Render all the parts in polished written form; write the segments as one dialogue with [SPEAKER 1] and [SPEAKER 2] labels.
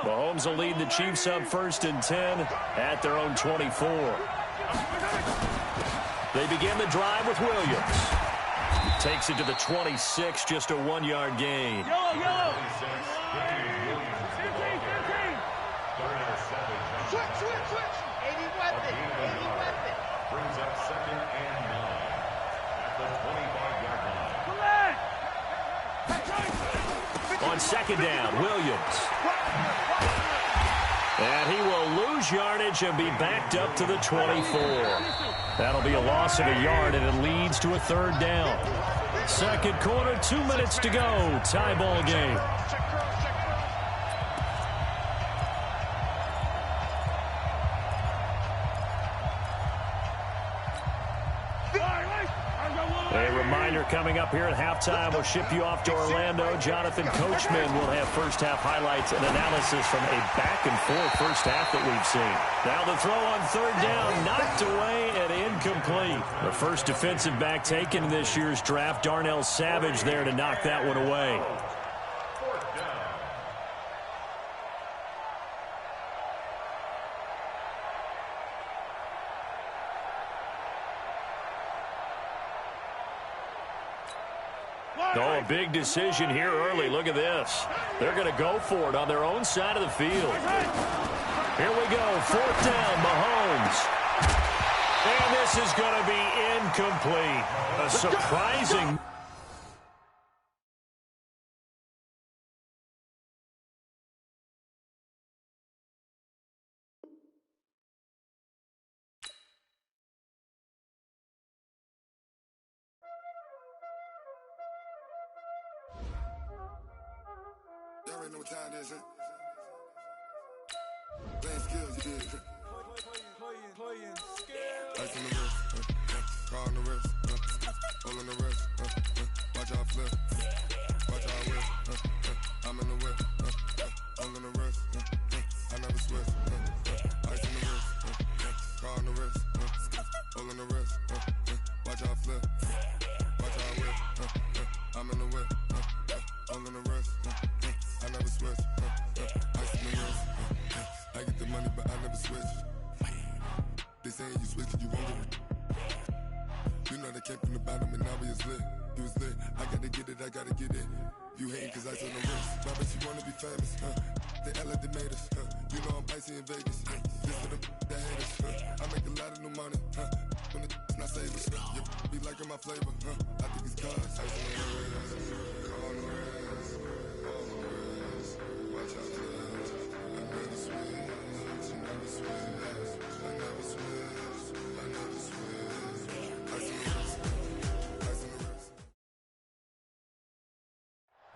[SPEAKER 1] Mahomes will lead the Chiefs up 1st and 10 at their own 24. They begin the drive with Williams. Takes it to the 26, just a 1-yard gain.
[SPEAKER 2] Yellow. Switch. 80 weapon.
[SPEAKER 3] Brings up 2nd and 9 at the 25-yard line.
[SPEAKER 1] On 2nd down, Williams. And he will lose yardage and be backed up to the 24. That'll be a loss of a yard, and it leads to a 3rd down. 2nd quarter, 2 minutes to go. Tie ball game. A reminder coming up here at halftime. We'll ship you off to Orlando. Jonathan Coachman will have first-half highlights and analysis from a back-and-forth first half that we've seen. Now the throw on 3rd down, knocked away and incomplete. The first defensive back taken in this year's draft, Darnell Savage, there to knock that one away. Oh, a big decision here early. Look at this. They're going to go for it on their own side of the field. Here we go. 4th down, Mahomes. And this is going to be incomplete. A surprising...
[SPEAKER 4] Y'all already know what time it is, huh? Playing skills, you did. Playing skills. Ice on the wrist, car on the wrist, hole on the wrist, watch out flip, watch out whip, I'm in the whip, hole on the wrist, I never switch, ice on the wrist, car on the wrist, hole on the wrist, watch out flip, watch out whip, I'm in the whip, hole on the wrist, I never switch, ice on the wrist, I get the money but I never switch. They saying you switch and you won't get it. You know they came from the bottom and now we is lit. You was lit, I gotta get it, I gotta get it. You hating cause ice on the wrist. My bitch, you wanna be famous, They act like they made us, You know I'm icy in Vegas, This for them that hate us, I make a lot of new money, When the not savers, You be liking my flavor, I think it's cause ice on the wrist, on the wrist, on the wrist. Watch out for that, I never switch, I never switch.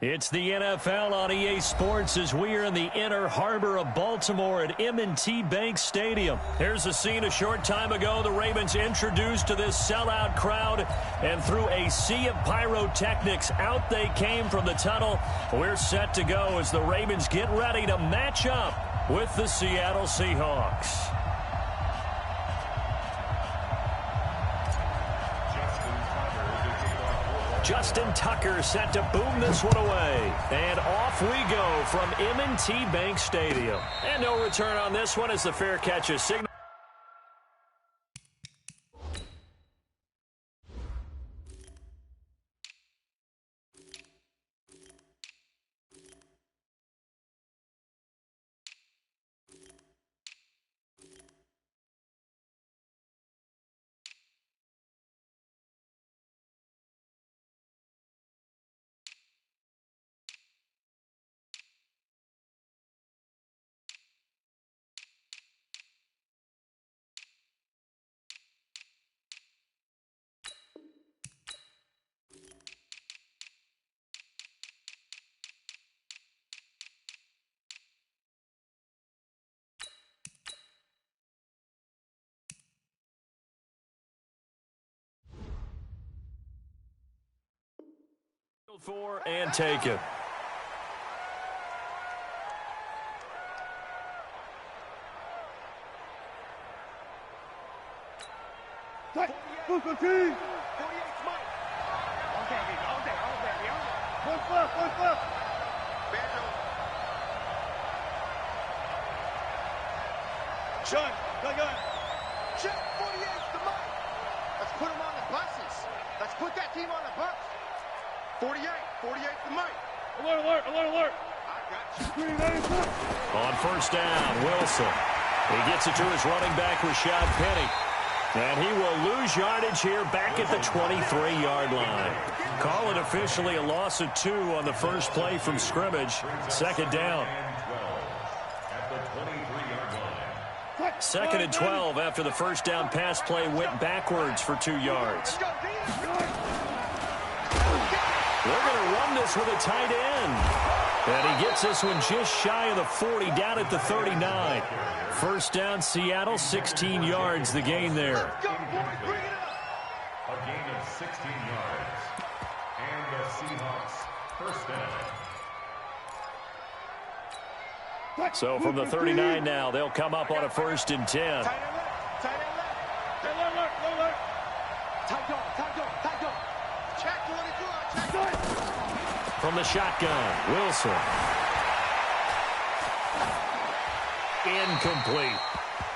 [SPEAKER 1] It's the NFL on EA Sports as we are in the inner harbor of Baltimore at M&T Bank Stadium. Here's a scene a short time ago. The Ravens introduced to this sellout crowd, and through a sea of pyrotechnics, out they came from the tunnel. We're set to go as the Ravens get ready to match up with the Seattle Seahawks. Justin Tucker set to boom this one away. And off we go from M&T Bank Stadium. And no return on this one as the fair catch is signaled. For and take it.
[SPEAKER 2] Sean, go. Check 48, the mic. Let's put him on the buses. Let's put that team on the bus. 48, the mic. Alert. I got you.
[SPEAKER 1] On first down, Wilson. He gets it to his running back, Rashad Penny. And he will lose yardage here back at the 23-yard line. Call it officially a loss of 2 on the first play from scrimmage. Second down. Second and 12 after the first down pass play went backwards for 2 yards. They're going to run this with a tight end. And he gets this one just shy of the 40, down at the 39. First down, Seattle, 16 yards, the gain there.
[SPEAKER 3] A gain of 16 yards. And the Seahawks first down.
[SPEAKER 1] So from the 39 now, they'll come up on a first and 10. From the shotgun, Wilson. Incomplete.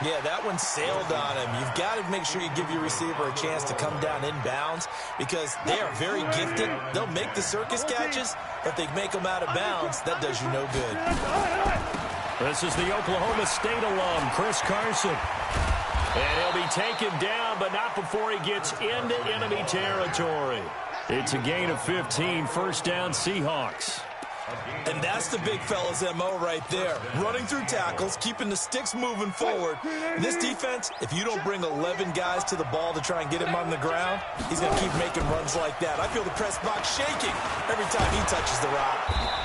[SPEAKER 5] Yeah, that one sailed on him. You've got to make sure you give your receiver a chance to come down inbounds because they are very gifted. They'll make the circus catches, but if they make them out of bounds, that does you no good.
[SPEAKER 1] This is the Oklahoma State alum, Chris Carson. And he'll be taken down, but not before he gets into enemy territory. It's a gain of 15, first down Seahawks.
[SPEAKER 5] And that's the big fella's MO right there. Running through tackles, keeping the sticks moving forward. This defense, if you don't bring 11 guys to the ball to try and get him on the ground, he's going to keep making runs like that. I feel the press box shaking every time he touches the rock.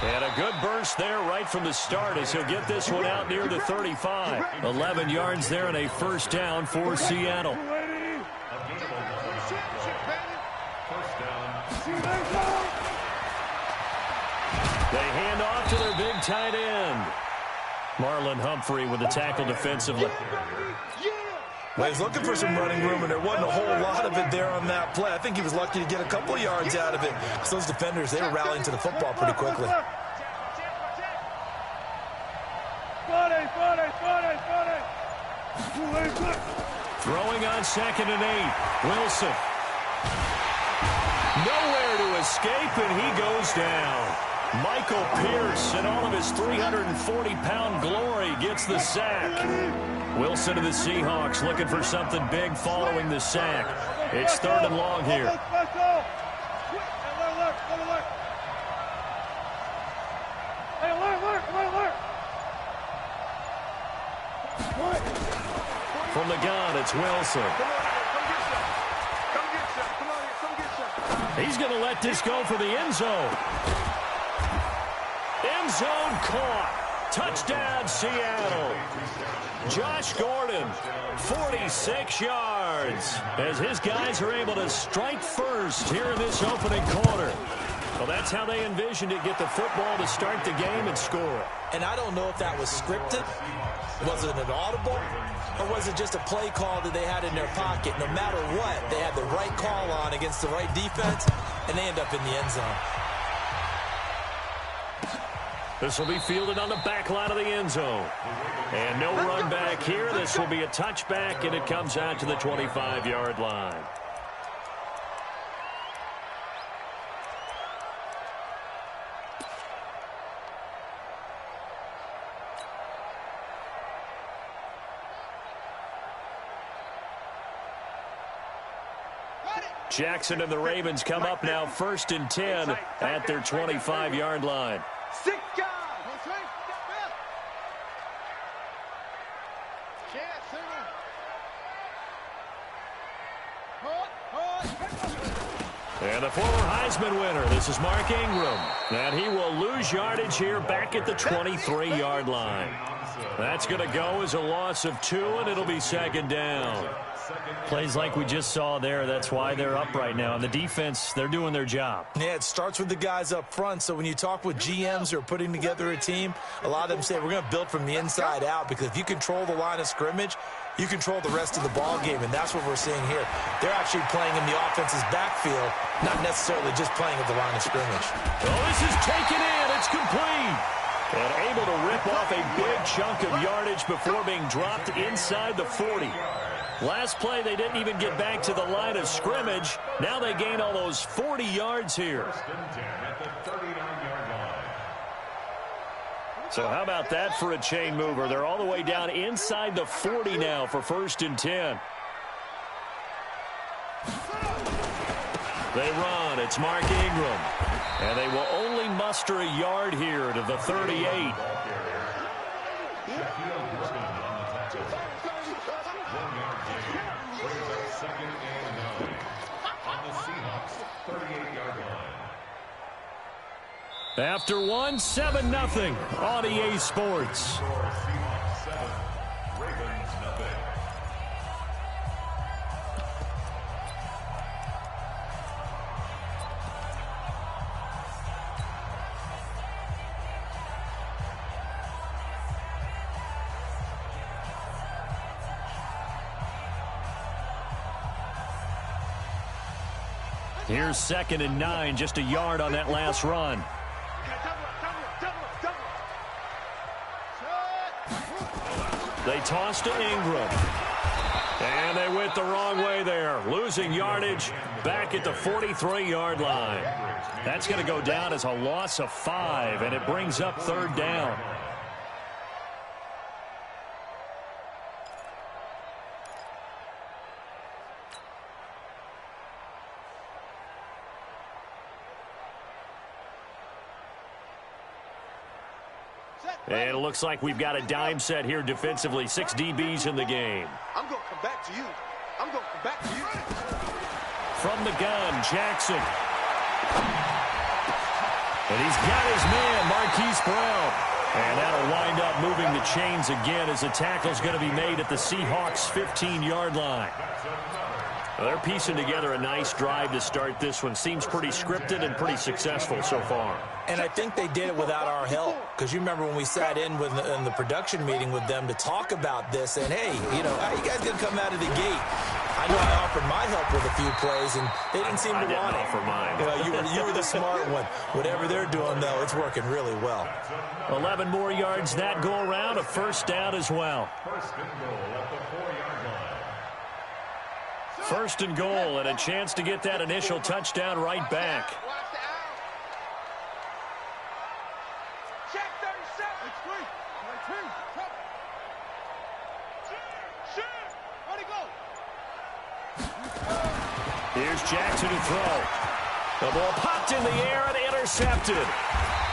[SPEAKER 1] And a good burst there right from the start as he'll get this one out near the 35. 11 yards there and a first down for Seattle. They hand off to their big tight end. Marlon Humphrey with the tackle defensively.
[SPEAKER 5] Well, he's looking for some running room, and there wasn't a whole lot of it there on that play. I think he was lucky to get a couple of yards out of it. So those defenders, they were rallying to the football pretty quickly.
[SPEAKER 1] Throwing on second and 8. Wilson. Nowhere to escape, and he goes down. Michael Pierce, in all of his 340-pound glory, gets the sack. Wilson of the Seahawks looking for something big following the sack. It's third and long here. From the gun, it's Wilson. He's going to let this go for the end zone. End zone caught. Touchdown, Seattle. Josh Gordon, 46 yards, as his guys are able to strike first here in this opening quarter. Well, that's how they envisioned it, get the football to start the game and score.
[SPEAKER 5] And I don't know if that was scripted. Was it an audible? Or was it just a play call that they had in their pocket? No matter what, they had the right call on against the right defense, and they end up in the end zone.
[SPEAKER 1] This will be fielded on the back line of the end zone. And no run back here. This will be a touchback, and it comes out to the 25-yard line. Jackson and the Ravens come up now first and 10 at their 25-yard line.
[SPEAKER 2] 6 guys.
[SPEAKER 1] And the former Heisman winner, this is Mark Ingram. And he will lose yardage here back at the 23-yard line. That's going to go as a loss of 2, and it'll be second down. Plays like we just saw there, that's why they're up right now. And the defense, they're doing their job.
[SPEAKER 5] Yeah, it starts with the guys up front. So when you talk with GMs who are putting together a team, a lot of them say we're going to build from the inside out, because if you control the line of scrimmage, you control the rest of the ball game, and that's what we're seeing here. They're actually playing in the offense's backfield, not necessarily just playing at the line of scrimmage.
[SPEAKER 1] Oh, this is taken in. It's complete. And able to rip off a big chunk of yardage before being dropped inside the 40. Last play, they didn't even get back to the line of scrimmage. Now they gain all those 40 yards here. So how about that for a chain mover? They're all the way down inside the 40 now for 1st and 10. They run. It's Mark Ingram. And they will only muster a yard here to the 38. After 1, 7-0 on EA Sports. Here's 2nd and 9, just a yard on that last run. They toss to Ingram. And they went the wrong way there. Losing yardage back at the 43-yard line. That's going to go down as a loss of 5, and it brings up 3rd down. And it looks like we've got a dime set here defensively. 6 DBs in the game.
[SPEAKER 2] I'm going to come back to you. I'm going to come back to you.
[SPEAKER 1] From the gun, Jackson. And he's got his man, Marquise Brown. And that'll wind up moving the chains again as the tackle's going to be made at the Seahawks' 15-yard line. Well, they're piecing together a nice drive to start this one. Seems pretty scripted and pretty successful so far.
[SPEAKER 5] And I think they did it without our help. Because you remember when we sat in the production meeting with them to talk about this. And, hey, you know, how you guys going to come out of the gate? I know I offered my help with a few plays, and they didn't seem to want it.
[SPEAKER 1] Offer mine.
[SPEAKER 5] You know, you were the smart one. Whatever they're doing, though, it's working really well.
[SPEAKER 1] 11 more yards that go around, a 1st down as well. 1st and goal, and a chance to get that initial touchdown right back.
[SPEAKER 2] Check 37.
[SPEAKER 1] Here's Jackson to throw. The ball popped in the air and intercepted.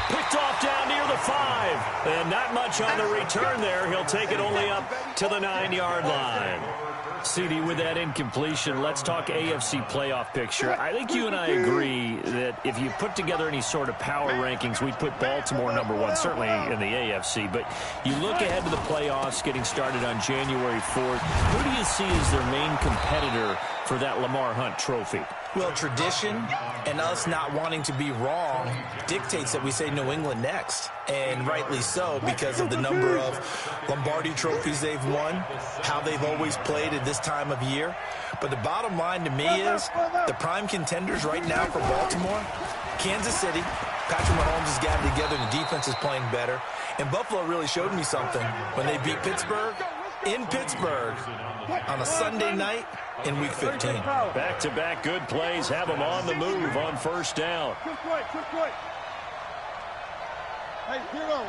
[SPEAKER 1] Picked off down near the 5. And not much on the return there. He'll take it only up to the 9-yard line. CD, with that incompletion, let's talk AFC playoff picture. I think you and I agree that if you put together any sort of power rankings, we'd put Baltimore #1, certainly in the AFC. But you look ahead to the playoffs getting started on January 4th. Who do you see as their main competitor for that Lamar Hunt trophy?
[SPEAKER 5] Well, tradition and us not wanting to be wrong dictates that we say New England next. And rightly so, because of the number of Lombardi trophies they've won, how they've always played at this time of year. But the bottom line to me is the prime contenders right now for Baltimore, Kansas City. Patrick Mahomes has got it together, and the defense is playing better. And Buffalo really showed me something when they beat Pittsburgh in Pittsburgh on a Sunday night in Week 15.
[SPEAKER 1] Back-to-back good plays have them on the move on 1st down.
[SPEAKER 2] Quick break. Hey, zero.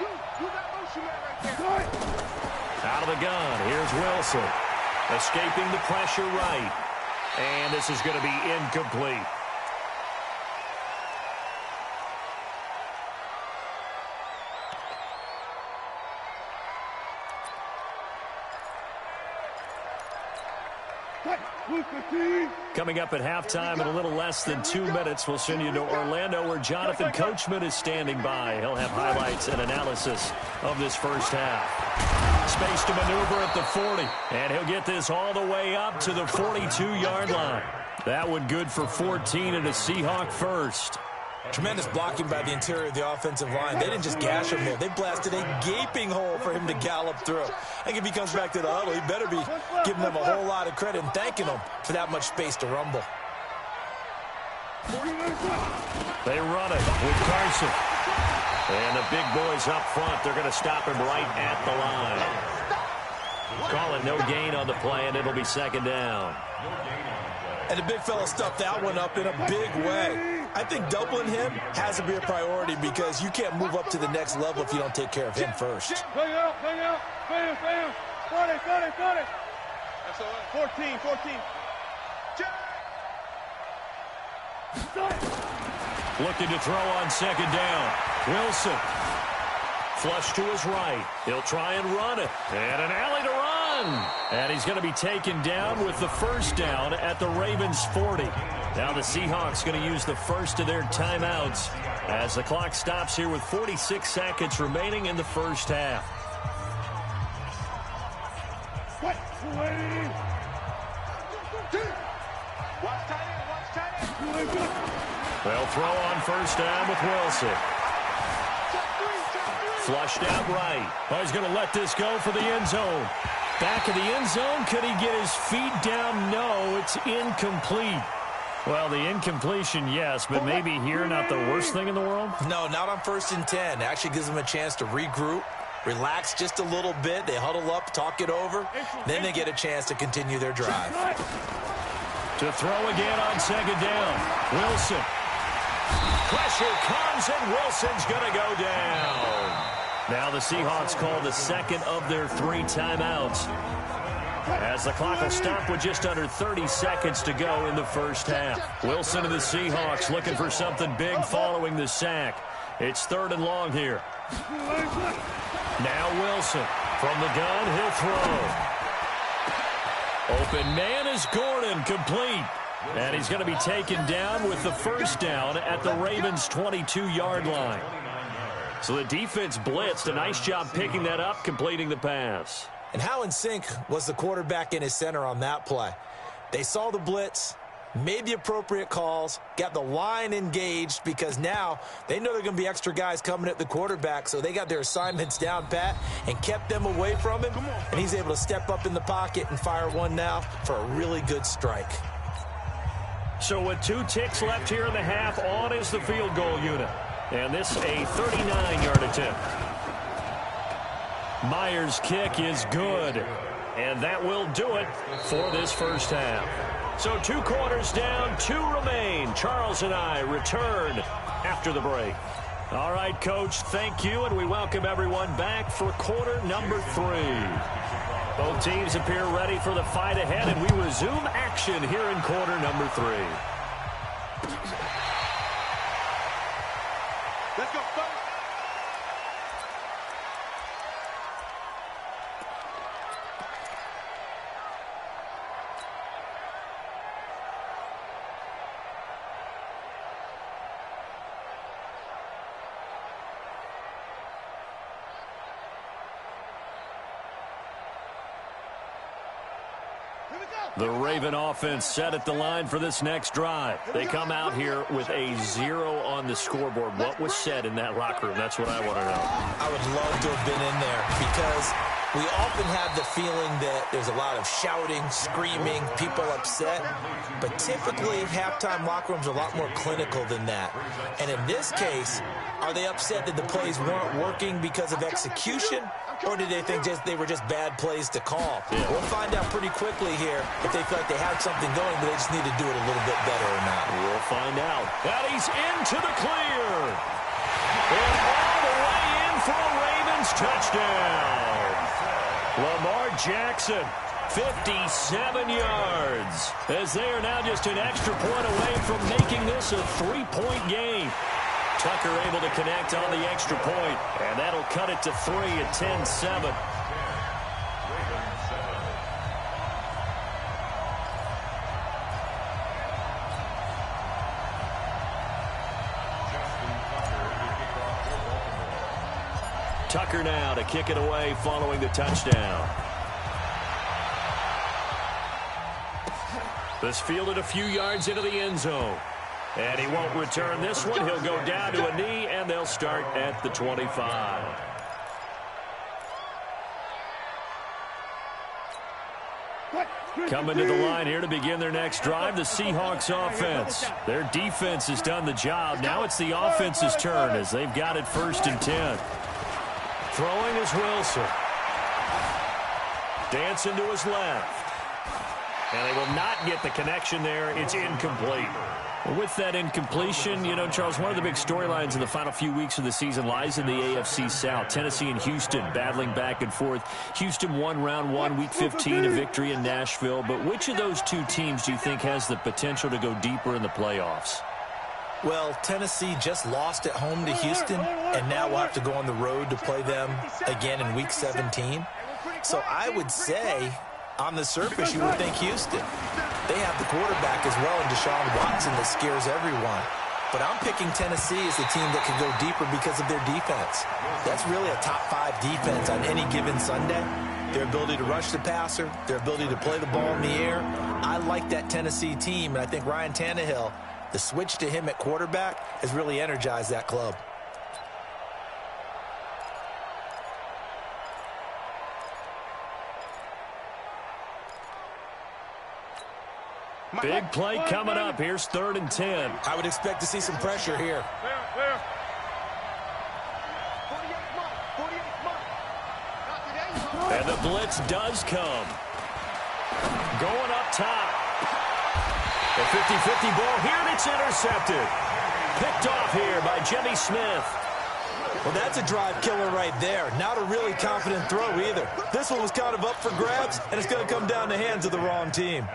[SPEAKER 2] You got motion man right there.
[SPEAKER 1] Out of the gun, here's Wilson. Escaping the pressure right. And this is going to be incomplete. Coming up at halftime in a little less than 2 minutes, we'll send you to Orlando where Jonathan Coachman is standing by. He'll have highlights and analysis of this first half. Space to maneuver at the 40, and he'll get this all the way up to the 42-yard line. That one good for 14 and a Seahawk first.
[SPEAKER 5] Tremendous blocking by the interior of the offensive line. They didn't just gash him there. They blasted a gaping hole for him to gallop through. I think if he comes back to the huddle, he better be giving them a whole lot of credit and thanking them for that much space to rumble.
[SPEAKER 1] They run it with Carson. And the big boys up front, they're going to stop him right at the line. Call it no gain on the play, and it'll be second down.
[SPEAKER 5] And the big fella stuffed that one up in a big way. I think doubling him has to be a priority because you can't move up to the next level if you don't take care of him first.
[SPEAKER 2] Bring out, bam. 40. That's all right. 14.
[SPEAKER 1] Looking to throw on second down. Wilson. Flush to his right. He'll try and run it. And an alley to run. And he's going to be taken down with the first down at the Ravens 40. Now the Seahawks going to use the first of their timeouts as the clock stops here with 46 seconds remaining in the first half. They'll throw on first down with Wilson. Flushed out right. Oh, he's going to let this go for the end zone. Back of the end zone. Could he get his feet down? No, it's incomplete. Well, the incompletion, yes, but maybe here not the worst thing in the world?
[SPEAKER 5] No, not on 1st and 10. It actually gives them a chance to regroup, relax just a little bit. They huddle up, talk it over. Then they get a chance to continue their drive.
[SPEAKER 1] To throw again on second down. Wilson. Pressure comes, and Wilson's going to go down. Now the Seahawks call the second of their 3 timeouts, as the clock will stop with just under 30 seconds to go in the first half. Wilson and the Seahawks looking for something big following the sack. It's 3rd and long here. Now Wilson from the gun, he'll throw. Open man is Gordon, complete. And he's going to be taken down with the first down at the Ravens' 22-yard line. So the defense blitzed. A nice job picking that up, completing the pass.
[SPEAKER 5] And how in sync was the quarterback in his center on that play? They saw the blitz, made the appropriate calls, got the line engaged because now they know there are going to be extra guys coming at the quarterback, so they got their assignments down pat and kept them away from him, and he's able to step up in the pocket and fire one now for a really good strike.
[SPEAKER 1] So with 2 ticks left here in the half, on is the field goal unit. And this a 39-yard attempt. Myers' kick is good. And that will do it for this first half. So 2 quarters down, 2 remain. Charles and I return after the break. All right, Coach, thank you, and we welcome everyone back for quarter number 3. Both teams appear ready for the fight ahead, and we resume action here in quarter number 3.
[SPEAKER 2] Let's go, folks.
[SPEAKER 1] The Raven offense set at the line for this next drive. They come out here with a 0 on the scoreboard. What was said in that locker room? That's what I want to know.
[SPEAKER 5] I would love to have been in there because we often have the feeling that there's a lot of shouting, screaming, people upset. But typically, halftime locker rooms are a lot more clinical than that. And in this case, are they upset that the plays weren't working because of execution? Or did they think they were just bad plays to call?
[SPEAKER 1] Yeah.
[SPEAKER 5] We'll find out pretty quickly here if they feel like they had something going, but they just need to do it a little bit better or not.
[SPEAKER 1] We'll find out. And he's into the clear. And all the way in for a Ravens touchdown. Lamar Jackson, 57 yards, as they are now just an extra point away from making this a 3-point game. Tucker able to connect on the extra point, and that'll cut it to 3 at 10-7. Tucker now to kick it away following the touchdown. This fielded a few yards into the end zone. And he won't return this one. He'll go down to a knee, and they'll start at the 25. Coming to the line here to begin their next drive, the Seahawks offense. Their defense has done the job. Now it's the offense's turn as they've got it 1st and 10. Throwing is Wilson. Dancing to his left. And they will not get the connection there. It's incomplete. With that incompletion, you know, Charles, one of the big storylines in the final few weeks of the season lies in the AFC South. Tennessee and Houston battling back and forth. Houston won round 1, week 15, a victory in Nashville. But which of those two teams do you think has the potential to go deeper in the playoffs?
[SPEAKER 5] Well, Tennessee just lost at home to Houston, and now we'll have to go on the road to play them again in week 17. So I would say, on the surface, you would think Houston. They have the quarterback as well in Deshaun Watson that scares everyone. But I'm picking Tennessee as the team that can go deeper because of their defense. That's really a top 5 defense on any given Sunday. Their ability to rush the passer, their ability to play the ball in the air. I like that Tennessee team, and I think Ryan Tannehill, the switch to him at quarterback, has really energized that club.
[SPEAKER 1] Big play coming up. Here's 3rd and 10.
[SPEAKER 5] I would expect to see some pressure here.
[SPEAKER 1] And the blitz does come. Going up top. The 50-50 ball here, and it's intercepted. Picked off here by Jimmy Smith.
[SPEAKER 5] Well, that's a drive killer right there. Not a really confident throw either. This one was kind of up for grabs, and it's going to come down the hands of the wrong team.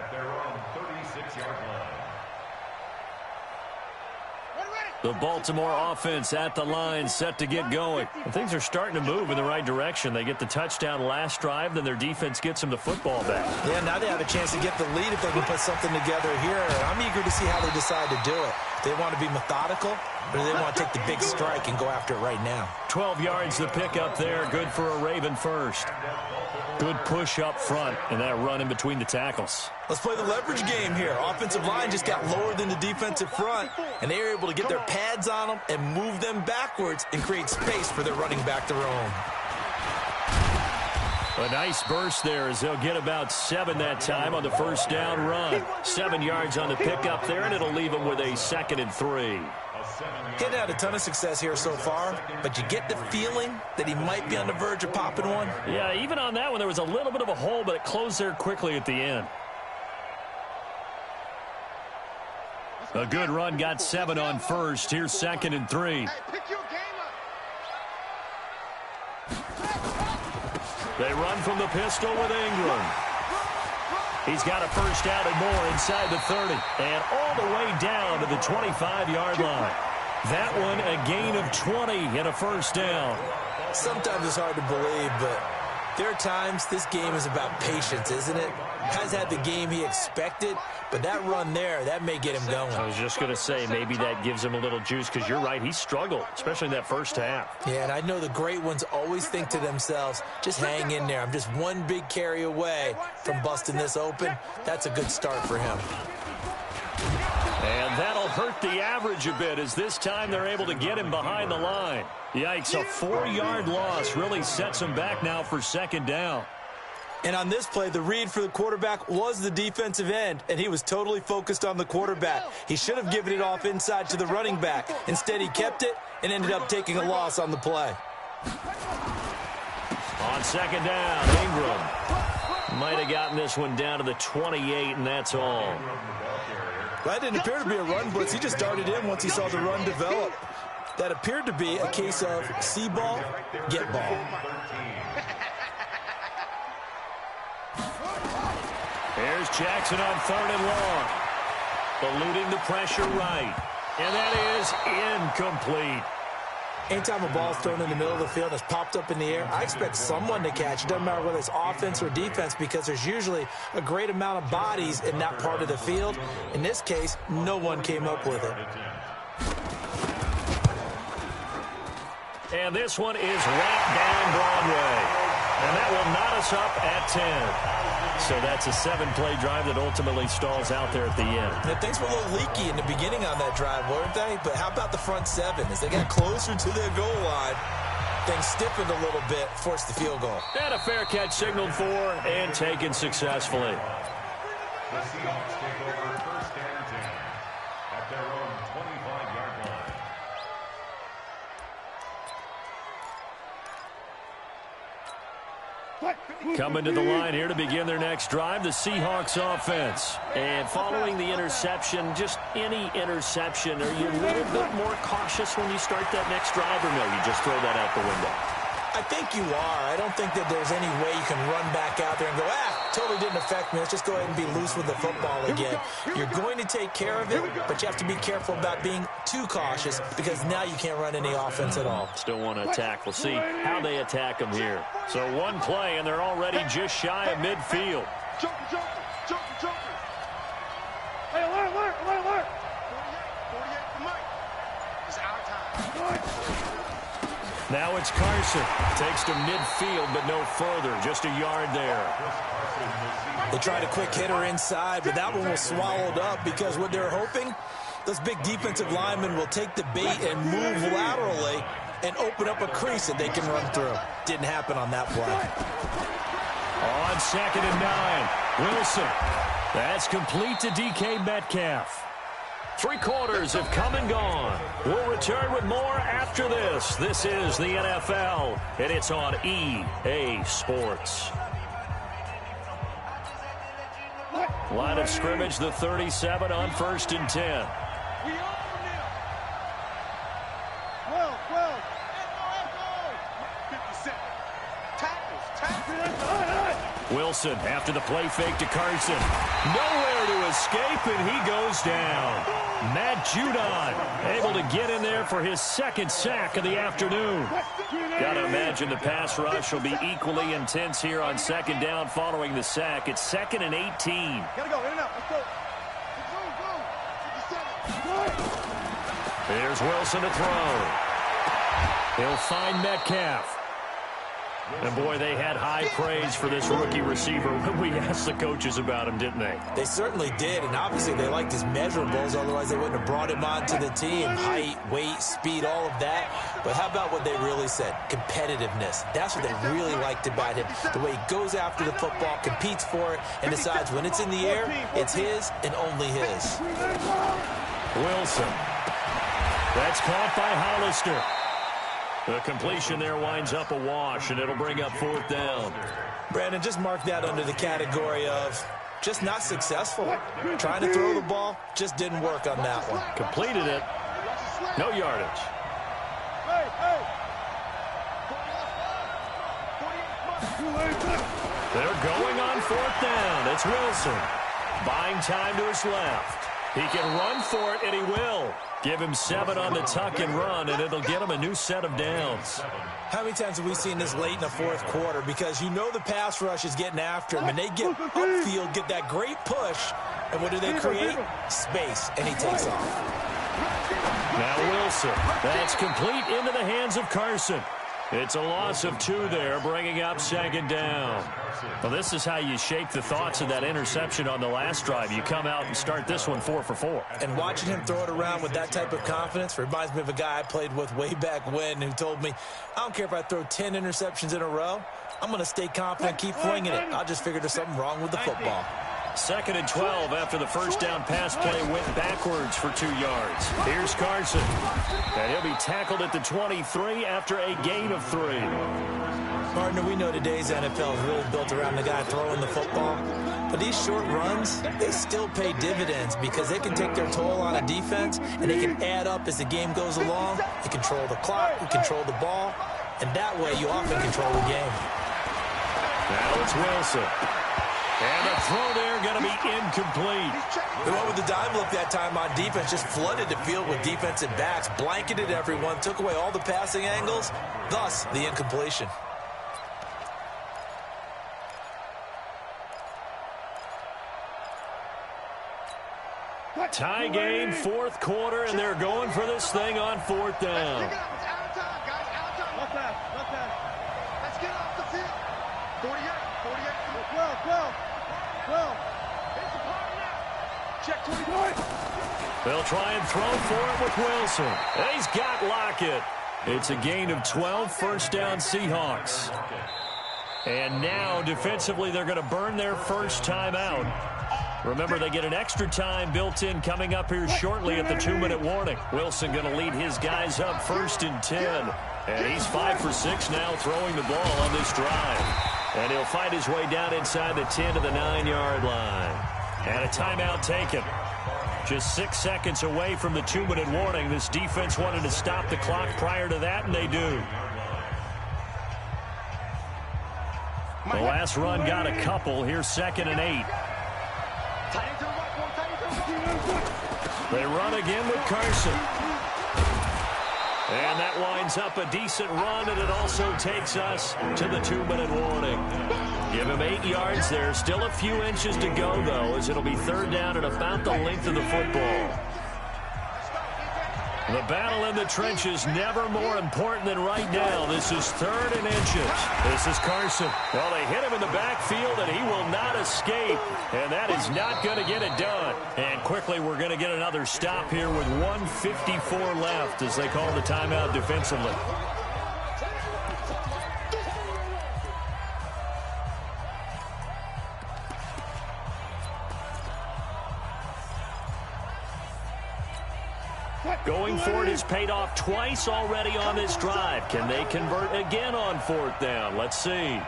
[SPEAKER 1] The Baltimore offense at the line, set to get going. And things are starting to move in the right direction. They get the touchdown last drive, then their defense gets them the football back.
[SPEAKER 5] Yeah, now they have a chance to get the lead if they can put something together here. I'm eager to see how they decide to do it. They want to be methodical, or do they want to take the big strike and go after it right now?
[SPEAKER 1] 12 yards the pick up there, good for a Raven first. Good push up front, and that run in between the tackles.
[SPEAKER 5] Let's play the leverage game here. Offensive line just got lower than the defensive front, and they were able to get their pads on them and move them backwards and create space for their running back to roam.
[SPEAKER 1] A nice burst there as they'll get about 7 that time on the first down run. 7 yards on the pickup there, and it'll leave them with a 2nd and 3.
[SPEAKER 5] He hadn't had a ton of success here so far, but you get the feeling that he might be on the verge of popping one.
[SPEAKER 1] Yeah, even on that one, there was a little bit of a hole, but it closed there quickly at the end. A good run, got 7 on first. Here's 2nd and 3. They run from the pistol with Ingram. He's got a first down and more inside the 30. And all the way down to the 25-yard line. That one a gain of 20 and a first down.
[SPEAKER 5] Sometimes it's hard to believe, but there are times this game is about patience, isn't it? Has had the game he expected, but that run there, that may get him going.
[SPEAKER 1] I was just going to say, maybe that gives him a little juice, because you're right, he struggled, especially in that first half.
[SPEAKER 5] Yeah, and I know the great ones always think to themselves, just hang in there. I'm just one big carry away from busting this open. That's a good start for him.
[SPEAKER 1] And that'll hurt the average a bit, as this time they're able to get him behind the line. Yikes, a 4-yard loss really sets him back now for 2nd down.
[SPEAKER 5] And on this play, the read for the quarterback was the defensive end, and he was totally focused on the quarterback. He should have given it off inside to the running back. Instead, he kept it and ended up taking a loss on the play.
[SPEAKER 1] On 2nd down, Ingram might have gotten this one down to the 28, and that's all.
[SPEAKER 5] That didn't appear to be a run blitz. He just darted in once he saw the run develop. That appeared to be a case of see ball, get ball.
[SPEAKER 1] Here's Jackson on 3rd and long. Eluding the pressure right. And that is incomplete.
[SPEAKER 5] Anytime a ball's thrown in the middle of the field and it's popped up in the air, I expect someone to catch it. Doesn't matter whether it's offense or defense, because there's usually a great amount of bodies in that part of the field. In this case, no one came up with it.
[SPEAKER 1] And this one is right down Broadway. And that will knot us up at 10. So that's a 7-play drive that ultimately stalls out there at the end.
[SPEAKER 5] Yeah, things were a little leaky in the beginning on that drive, weren't they? But how about the front 7? As they got closer to their goal line, things stiffened a little bit, forced the field goal.
[SPEAKER 1] And a fair catch signaled for and taken successfully.
[SPEAKER 3] The Seahawks take over first and 10 at their own 25-yard line.
[SPEAKER 1] Coming to the line here to begin their next drive, the Seahawks offense. And following the interception, just any interception, are you a little bit more cautious when you start that next drive, or no, you just throw that out the window?
[SPEAKER 5] I think you are. I don't think that there's any way you can run back out there and go, totally didn't affect me. Let's just go ahead and be loose with the football again. You're going to take care of it, but you have to be careful about being too cautious because now you can't run any offense at all.
[SPEAKER 1] Still want to attack. We'll see how they attack them here. So one play, and they're already just shy of midfield.
[SPEAKER 2] Joker. Hey, alert. 48 for Mike. It's our time.
[SPEAKER 1] Now it's Carson. Takes to midfield, but no further. Just a yard there.
[SPEAKER 5] They tried a quick hitter inside, but that one was swallowed up because what they're hoping, those big defensive linemen will take the bait and move laterally and open up a crease that they can run through. Didn't happen on that play.
[SPEAKER 1] On 2nd and 9, Wilson. That's complete to DK Metcalf. 3 quarters have come and gone. We'll return with more after this. This is the NFL, and it's on EA Sports. Line of scrimmage, the 37 on 1st and 10. Wilson after the play fake to Carson. Nowhere to escape, and he goes down. Matt Judon able to get in there for his 2nd sack of the afternoon. Got to imagine the pass rush will be equally intense here on 2nd down following the sack. It's 2nd and 18.
[SPEAKER 2] Gotta go, in and out. Let's go.
[SPEAKER 1] Here's Wilson to throw. He'll find Metcalf. And, boy, they had high praise for this rookie receiver when we asked the coaches about him, didn't they?
[SPEAKER 5] They certainly did, and obviously they liked his measurables. Otherwise, they wouldn't have brought him onto the team. Height, weight, speed, all of that. But how about what they really said? Competitiveness. That's what they really liked about him. The way he goes after the football, competes for it, and decides when it's in the air, it's his and only his.
[SPEAKER 1] Wilson. That's caught by Hollister. The completion there winds up a wash, and it'll bring up 4th down.
[SPEAKER 5] Brandon, just mark that under the category of just not successful. Trying to throw the ball, just didn't work on that one.
[SPEAKER 1] Completed it. No yardage. They're going on 4th down. It's Wilson. Buying time to his left. He can run for it, and he will. Give him 7 on the tuck and run, and it'll get him a new set of downs.
[SPEAKER 5] How many times have we seen this late in the 4th quarter? Because you know the pass rush is getting after him, and they get upfield, get that great push, and what do they create? Space, and he takes off.
[SPEAKER 1] Now Wilson. That's complete into the hands of Carson. It's a loss of 2 there, bringing up 2nd down. Well, this is how you shake the thoughts of that interception on the last drive. You come out and start this one 4 for 4.
[SPEAKER 5] And watching him throw it around with that type of confidence reminds me of a guy I played with way back when who told me, I don't care if I throw 10 interceptions in a row. I'm going to stay confident, keep flinging it. I just figured there's something wrong with the football.
[SPEAKER 1] 2nd and 12 after the 1st down pass play went backwards for 2 yards. Here's Carson. And he'll be tackled at the 23 after a gain of 3.
[SPEAKER 5] Partner, we know today's NFL is really built around the guy throwing the football. But these short runs, they still pay dividends because they can take their toll on a defense and they can add up as the game goes along. You control the clock, you control the ball, and that way you often control the game.
[SPEAKER 1] Now it's Wilson. And the throw there going to be incomplete.
[SPEAKER 5] They went with the dime look that time on defense, just flooded the field with defensive backs, blanketed everyone, took away all the passing angles, thus the incompletion.
[SPEAKER 1] Tie game, 4th quarter, and they're going for this thing on 4th down.
[SPEAKER 2] Let's get off the field. 48. 12. It's a party now. Check 24.
[SPEAKER 1] They'll try and throw for it with Wilson. And he's got Lockett. It's a gain of 12, 1st down Seahawks. And now, defensively, they're going to burn their first timeout. Remember, they get an extra time built in coming up here shortly at the 2-minute warning. Wilson going to lead his guys up 1st and 10. And he's 5 for 6 now throwing the ball on this drive. And he'll fight his way down inside the 10 to the 9-yard line. And a timeout taken. Just 6 seconds away from the 2-minute warning. This defense wanted to stop the clock prior to that, and they do. The last run got a couple. Here's 2nd and 8. They run again with Carson. And that winds up a decent run, and it also takes us to the 2-minute warning. Give him 8 yards there. Still a few inches to go, though, as it'll be 3rd down and about the length of the football. The battle in the trenches never more important than right now. This is 3rd and inches. This is Carson. Well, they hit him in the backfield, and he will not escape. And that is not going to get it done. And quickly, we're going to get another stop here with 1:54 left as they call the timeout defensively. Going for it has paid off twice already on this drive. Can they convert again on 4th down? Let's see.
[SPEAKER 2] 14.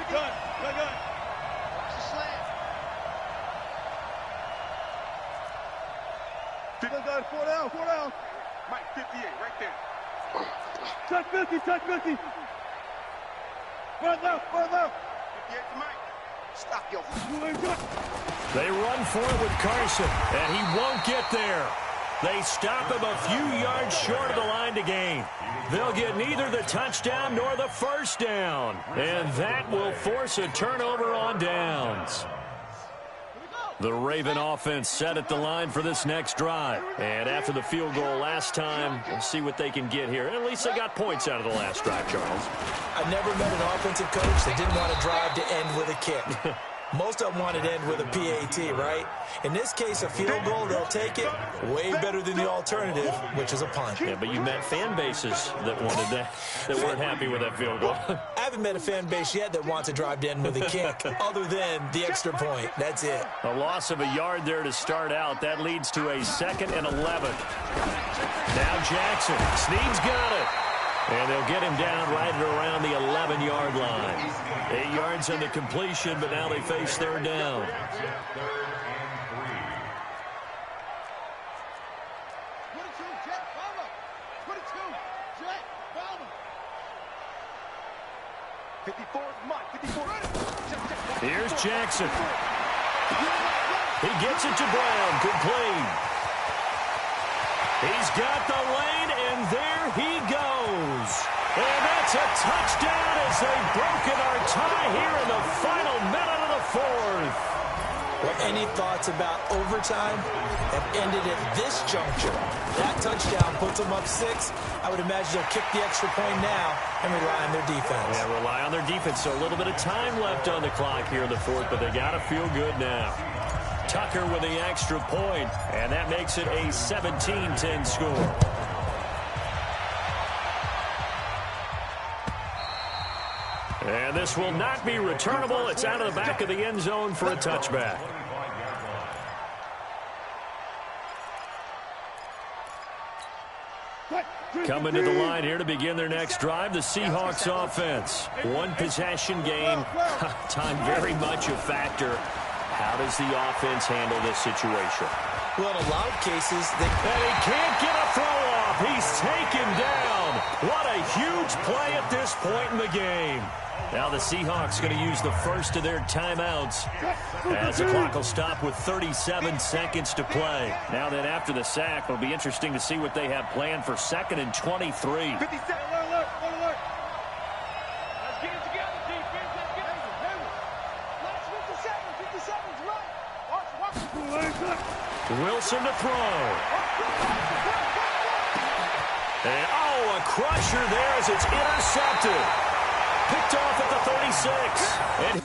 [SPEAKER 2] Good. Watch the slant. Good. 4 down. Mike, 58, right there. Touch 50. Run left. 58 to Mike. Stop your.
[SPEAKER 1] They run for it with Carson, and he won't get there. They stop him a few yards short of the line to gain. They'll get neither the touchdown nor the 1st down, and that will force a turnover on downs. The Raven offense set at the line for this next drive. And after the field goal last time, we'll see what they can get here. At least they got points out of the last drive, Charles.
[SPEAKER 5] I never met an offensive coach that didn't want to drive to end with a kick. Most of them wanted to end with a PAT, right? In this case, a field goal, they'll take it. Way better than the alternative, which is a punt.
[SPEAKER 1] Yeah, but you met fan bases that wanted that weren't happy with that field goal.
[SPEAKER 5] I haven't met a fan base yet that wants to drive to end with a kick, other than the extra point. That's it.
[SPEAKER 1] A loss of a yard there to start out. That leads to a 2nd and 11. Now Jackson. Snead's got it. And they'll get him down right at around the 11-yard line. 8 yards on the completion, but now they face 3rd down.
[SPEAKER 2] 54, Mike, 54.
[SPEAKER 1] Here's Jackson. He gets it to Brown, complete. He's got the lane, and there he goes. And that's a touchdown as they've broken our tie here in the final minute of the 4th.
[SPEAKER 5] Well, any thoughts about overtime have ended at this juncture? That touchdown puts them up 6. I would imagine they'll kick the extra point now and rely on their defense.
[SPEAKER 1] Yeah, rely on their defense. So a little bit of time left on the clock here in the 4th, but they got to feel good now. Tucker with the extra point, and that makes it a 17-10 score. And this will not be returnable. It's out of the back of the end zone for a touchback. Coming to the line here to begin their next drive, the Seahawks offense. One possession game. Time very much a factor. How does the offense handle this situation?
[SPEAKER 5] Well, in a lot of cases,
[SPEAKER 1] and he can't get a throw off. He's taken down. What a huge play at this point in the game. Now the Seahawks going to use the first of their timeouts as the clock will stop with 37 seconds to play. Now then, after the sack, it'll be interesting to see what they have planned for 2nd and 23.
[SPEAKER 2] 57, alert. Let's get it together, defense. Let's get it. 57's right. Watch.
[SPEAKER 1] Wilson to throw. And, a crusher there as it's intercepted. Picked off at the 36. And